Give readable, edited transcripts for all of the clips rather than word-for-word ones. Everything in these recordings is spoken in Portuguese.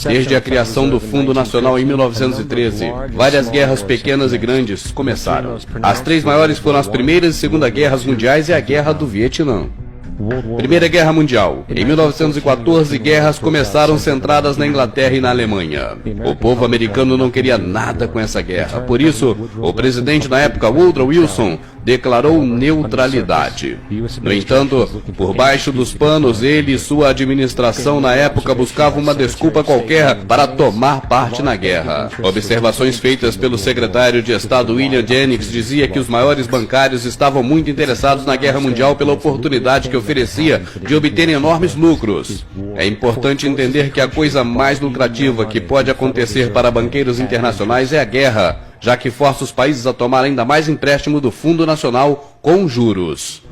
Desde a criação do Fundo Nacional em 1913, várias guerras pequenas e grandes começaram. As três maiores foram as Primeiras e Segunda Guerras Mundiais e a Guerra do Vietnã. Primeira Guerra Mundial. Em 1914, guerras começaram centradas na Inglaterra e na Alemanha. O povo americano não queria nada com essa guerra. Por isso, o presidente na época, Woodrow Wilson, declarou neutralidade. No entanto, por baixo dos panos, ele e sua administração na época buscavam uma desculpa qualquer para tomar parte na guerra. Observações feitas pelo secretário de Estado William Jennings dizia que os maiores bancários estavam muito interessados na Guerra Mundial pela oportunidade que oferecia de obter enormes lucros. É importante entender que a coisa mais lucrativa que pode acontecer para banqueiros internacionais é a guerra, já que força os países a tomar ainda mais empréstimo do Fundo Nacional com juros.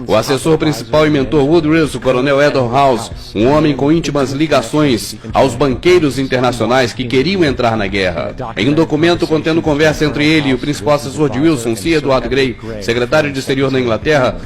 O assessor principal e mentor Woodrow Wilson, o coronel Edward House, um homem com íntimas ligações aos banqueiros internacionais que queriam entrar na guerra. Em um documento contendo conversa entre ele e o principal assessor de Wilson, Sir Edward Grey, secretário de Exterior na Inglaterra,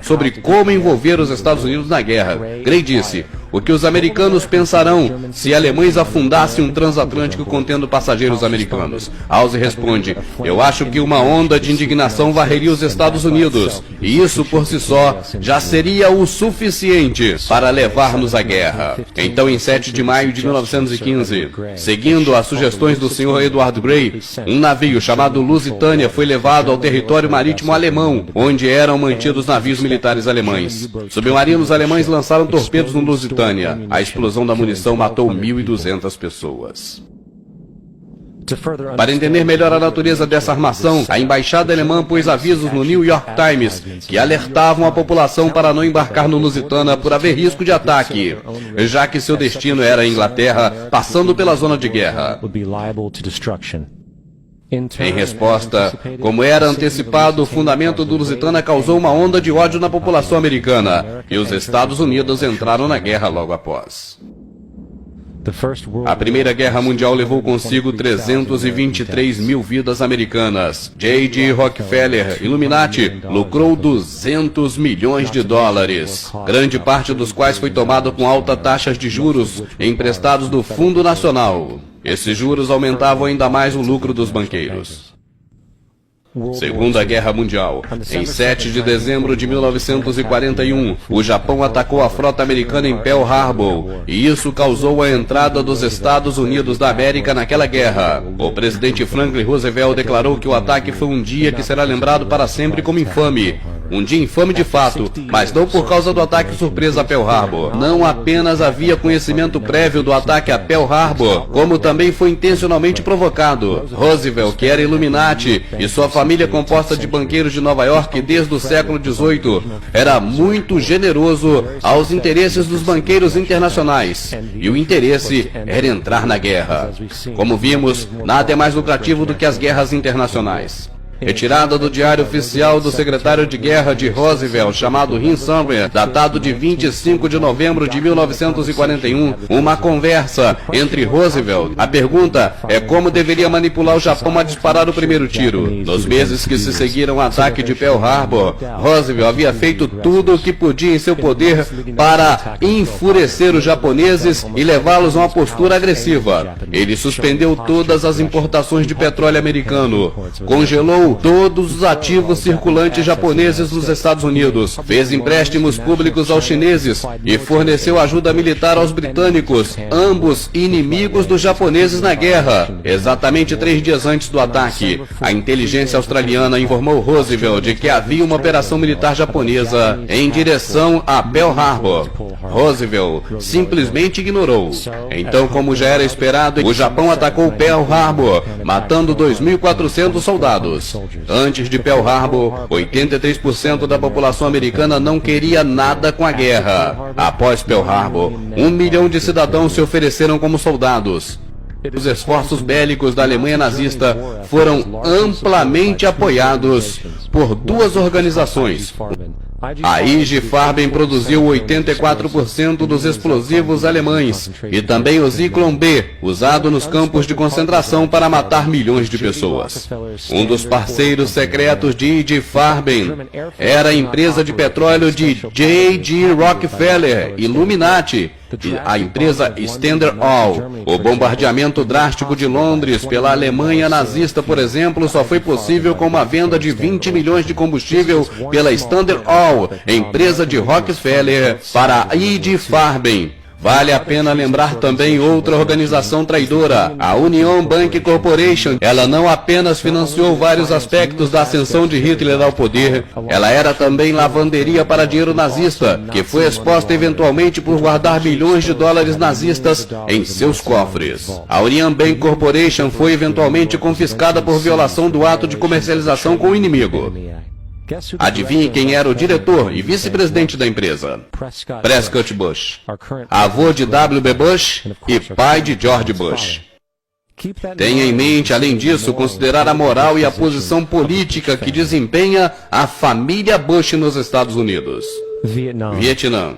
sobre como envolver os Estados Unidos na guerra, Grey disse: "O que os americanos pensarão se alemães afundassem um transatlântico contendo passageiros americanos?" House responde: "Eu acho que uma onda de indignação varreria os Estados Unidos, e isso por si só já seria o suficiente para levar-nos à guerra." Então, em 7 de maio de 1915, seguindo as sugestões do Sr. Edward Grey, um navio chamado Lusitânia foi levado ao território marítimo alemão, onde eram mantidos navios militares alemães. Submarinos alemães lançaram torpedos no Lusitânia. A explosão da munição matou 1.200 pessoas. Para entender melhor a natureza dessa armação, a embaixada alemã pôs avisos no New York Times que alertavam a população para não embarcar no Lusitânia por haver risco de ataque, já que seu destino era a Inglaterra, passando pela zona de guerra. Em resposta, como era antecipado, o fundamento do Lusitânia causou uma onda de ódio na população americana, e os Estados Unidos entraram na guerra logo após. A Primeira Guerra Mundial levou consigo 323 mil vidas americanas. J.D. Rockefeller, Illuminati, lucrou 200 milhões de dólares, grande parte dos quais foi tomada com altas taxas de juros emprestados do Fundo Nacional. Esses juros aumentavam ainda mais o lucro dos banqueiros. Segunda Guerra Mundial. Em 7 de dezembro de 1941, o Japão atacou a frota americana em Pearl Harbor, e isso causou a entrada dos Estados Unidos da América naquela guerra. O presidente Franklin Roosevelt declarou que o ataque foi um dia que será lembrado para sempre como infame. Um dia infame de fato, mas não por causa do ataque surpresa a Pearl Harbor. Não apenas havia conhecimento prévio do ataque a Pearl Harbor, como também foi intencionalmente provocado. Roosevelt, que era Illuminati, e sua família composta de banqueiros de Nova York desde o século XVIII, era muito generoso aos interesses dos banqueiros internacionais, e o interesse era entrar na guerra. Como vimos, nada é mais lucrativo do que as guerras internacionais. Retirada do diário oficial do secretário de guerra de Roosevelt, chamado Hin Sumner, datado de 25 de novembro de 1941, uma conversa entre Roosevelt. A pergunta é como deveria manipular o Japão a disparar o primeiro tiro. Nos meses que se seguiram ao ataque de Pearl Harbor, Roosevelt havia feito tudo o que podia em seu poder para enfurecer os japoneses e levá-los a uma postura agressiva. Ele suspendeu todas as importações de petróleo americano, congelou todos os ativos circulantes japoneses nos Estados Unidos, fez empréstimos públicos aos chineses e forneceu ajuda militar aos britânicos, ambos inimigos dos japoneses na guerra. Exatamente 3 dias antes do ataque, a inteligência australiana informou Roosevelt de que havia uma operação militar japonesa em direção a Pearl Harbor. Roosevelt simplesmente ignorou. Então, como já era esperado, o Japão atacou Pearl Harbor, matando 2.400 soldados. Antes de Pearl Harbor, 83% da população americana não queria nada com a guerra. Após Pearl Harbor, 1 milhão de cidadãos se ofereceram como soldados. Os esforços bélicos da Alemanha nazista foram amplamente apoiados por 2 organizações. A IG Farben produziu 84% dos explosivos alemães e também o Zyklon B, usado nos campos de concentração para matar milhões de pessoas. Um dos parceiros secretos de IG Farben era a empresa de petróleo de J.D. Rockefeller, Illuminati, e a empresa Standard Oil. O bombardeamento drástico de Londres pela Alemanha nazista, por exemplo, só foi possível com uma venda de 20 milhões de combustível pela Standard Oil, empresa de Rockefeller, para a ID Farben. Vale a pena lembrar também outra organização traidora, a Union Bank Corporation. Ela não apenas financiou vários aspectos da ascensão de Hitler ao poder, ela era também lavanderia para dinheiro nazista, que foi exposta eventualmente por guardar bilhões de dólares nazistas em seus cofres. A Union Bank Corporation foi eventualmente confiscada por violação do ato de comercialização com o inimigo. Adivinhe quem era o diretor e vice-presidente da empresa? Prescott Bush, avô de W.B. Bush e pai de George Bush. Tenha em mente, além disso, considerar a moral e a posição política que desempenha a família Bush nos Estados Unidos. Vietnã.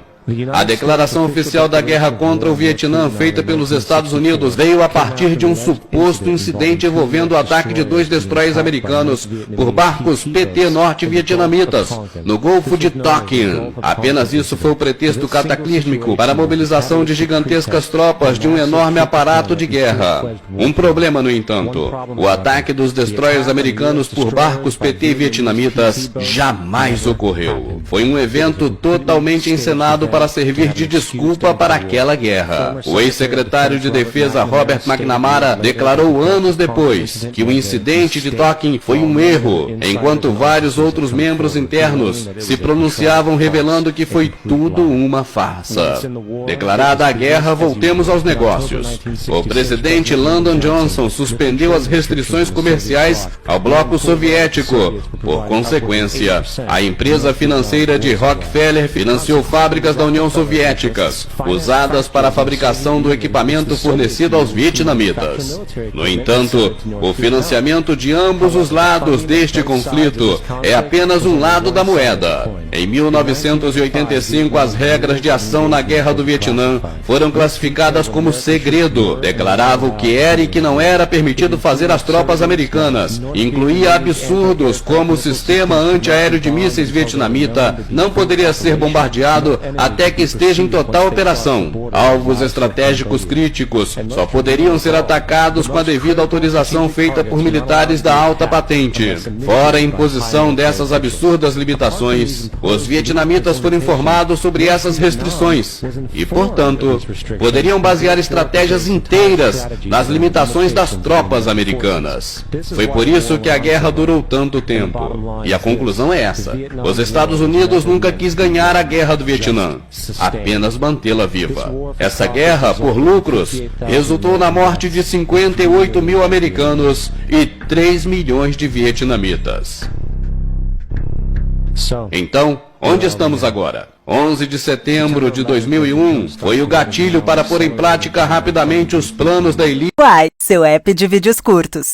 A declaração oficial da guerra contra o Vietnã, feita pelos Estados Unidos, veio a partir de um suposto incidente envolvendo o ataque de 2 destroyers americanos por barcos PT norte-vietnamitas no Golfo de Tonkin. Apenas isso foi o pretexto cataclísmico para a mobilização de gigantescas tropas de um enorme aparato de guerra. Um problema, no entanto, o ataque dos destroyers americanos por barcos PT vietnamitas jamais ocorreu. Foi um evento totalmente encenado para servir de desculpa para aquela guerra. O ex-secretário de Defesa Robert McNamara declarou anos depois que o incidente de Tonkin foi um erro, enquanto vários outros membros internos se pronunciavam revelando que foi tudo uma farsa. Declarada a guerra, voltemos aos negócios. O presidente Lyndon Johnson suspendeu as restrições comerciais ao bloco soviético. Por consequência, a empresa financeira de Rockefeller financiou fábricas da União Soviética, usadas para a fabricação do equipamento fornecido aos vietnamitas. No entanto, o financiamento de ambos os lados deste conflito é apenas um lado da moeda. Em 1985, as regras de ação na Guerra do Vietnã foram classificadas como segredo. Declarava o que era e que não era permitido fazer às tropas americanas. Incluía absurdos como o sistema antiaéreo de mísseis vietnamita não poderia ser bombardeado até que esteja em total operação. Alvos estratégicos críticos só poderiam ser atacados com a devida autorização feita por militares da alta patente. Fora a imposição dessas absurdas limitações, os vietnamitas foram informados sobre essas restrições e, portanto, poderiam basear estratégias inteiras nas limitações das tropas americanas. Foi por isso que a guerra durou tanto tempo. E a conclusão é essa: os Estados Unidos nunca quis ganhar a guerra do Vietnã, apenas mantê-la viva. Essa guerra, por lucros, resultou na morte de 58 mil americanos e 3 milhões de vietnamitas. Então, onde estamos agora? 11 de setembro de 2001 foi o gatilho para pôr em prática rapidamente os planos da elite. Uai, seu app de vídeos curtos.